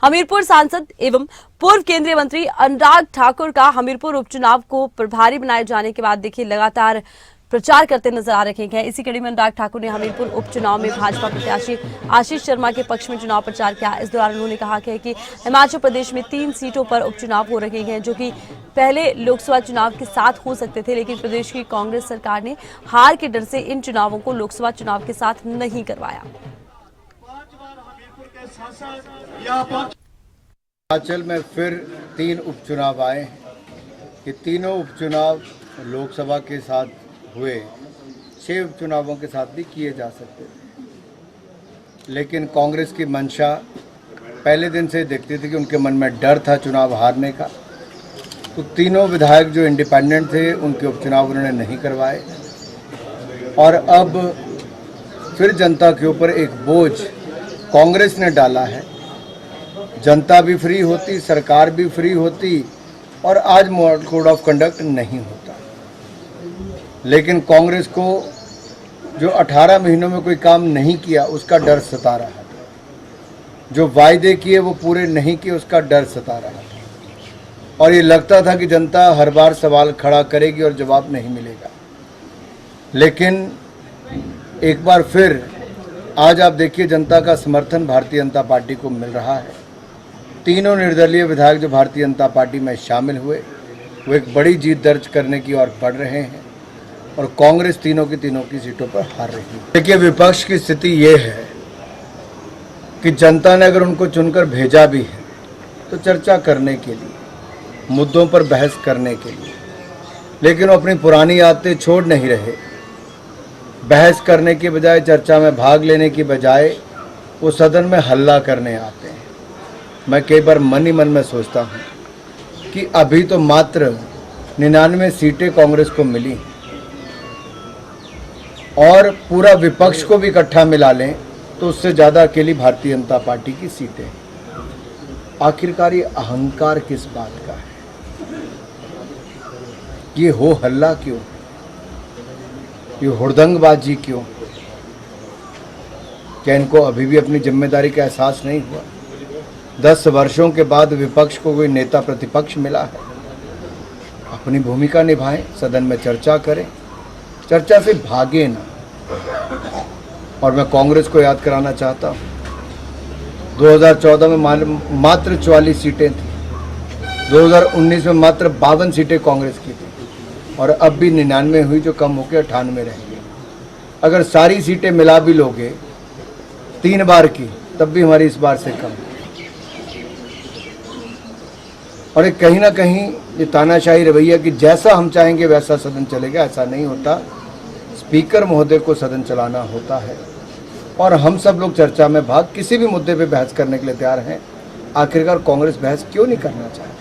हमीरपुर सांसद एवं पूर्व केंद्रीय मंत्री अनुराग ठाकुर का हमीरपुर उपचुनाव को प्रभारी बनाए जाने के बाद देखिए लगातार प्रचार करते नजर आ रहे हैं। इसी कड़ी में अनुराग ठाकुर ने हमीरपुर उपचुनाव में भाजपा प्रत्याशी आशीष शर्मा के पक्ष में चुनाव प्रचार किया। इस दौरान उन्होंने कहा कि हिमाचल प्रदेश में 3 सीटों पर उपचुनाव हो रहे हैं, जो कि पहले लोकसभा चुनाव के साथ हो सकते थे, लेकिन प्रदेश की कांग्रेस सरकार ने हार के डर से इन चुनावों को लोकसभा चुनाव के साथ नहीं करवाया। हिमाचल में फिर 3 उपचुनाव आए हैं। ये तीनों उपचुनाव लोकसभा के साथ हुए 6 उपचुनावों के साथ भी किए जा सकते थे, लेकिन कांग्रेस की मंशा पहले दिन से दिखती थी कि उनके मन में डर था चुनाव हारने का। तो तीनों विधायक जो इंडिपेंडेंट थे उनके उपचुनाव उन्होंने नहीं करवाए और अब फिर जनता के ऊपर एक बोझ कांग्रेस ने डाला है। जनता भी फ्री होती, सरकार भी फ्री होती और आज मॉडल कोड ऑफ कंडक्ट नहीं होता, लेकिन कांग्रेस को जो 18 महीनों में कोई काम नहीं किया उसका डर सता रहा था, जो वायदे किए वो पूरे नहीं किए उसका डर सता रहा था और ये लगता था कि जनता हर बार सवाल खड़ा करेगी और जवाब नहीं मिलेगा। लेकिन एक बार फिर आज आप देखिए जनता का समर्थन भारतीय जनता पार्टी को मिल रहा है। तीनों निर्दलीय विधायक जो भारतीय जनता पार्टी में शामिल हुए वो एक बड़ी जीत दर्ज करने की ओर बढ़ रहे हैं और कांग्रेस तीनों की सीटों पर हार रही है। देखिए विपक्ष की स्थिति ये है कि जनता ने अगर उनको चुनकर भेजा भी है तो चर्चा करने के लिए, मुद्दों पर बहस करने के लिए, लेकिन वो अपनी पुरानी आदतें छोड़ नहीं रहे। बहस करने के बजाय, चर्चा में भाग लेने की बजाय वो सदन में हल्ला करने आते हैं। मैं कई बार मन ही मन में सोचता हूँ कि अभी तो मात्र 99 सीटें कांग्रेस को मिली और पूरा विपक्ष को भी इकट्ठा मिला लें तो उससे ज़्यादा अकेली भारतीय जनता पार्टी की सीटें। आखिरकार ये अहंकार किस बात का है? ये हो हल्ला क्यों? ये हुड़दंगबाजी क्यों? क्या इनको अभी भी अपनी जिम्मेदारी का एहसास नहीं हुआ? 10 वर्षों के बाद विपक्ष को कोई नेता प्रतिपक्ष मिला है। अपनी भूमिका निभाएं, सदन में चर्चा करें, चर्चा से भागे ना। और मैं कांग्रेस को याद कराना चाहता हूँ 2014 में मात्र 44 सीटें थी, 2019 में मात्र 52 सीटें कांग्रेस की थी और अब भी 99 हुई जो कम होकर 98 रहेंगे। अगर सारी सीटें मिला भी लोगे 3 बार की तब भी हमारी इस बार से कम है। और एक कहीं ना कहीं ये तानाशाही रवैया कि जैसा हम चाहेंगे वैसा सदन चलेगा, ऐसा नहीं होता। स्पीकर महोदय को सदन चलाना होता है और हम सब लोग चर्चा में भाग किसी भी मुद्दे पे बहस करने के लिए तैयार हैं। आखिरकार कांग्रेस बहस क्यों नहीं करना चाहती?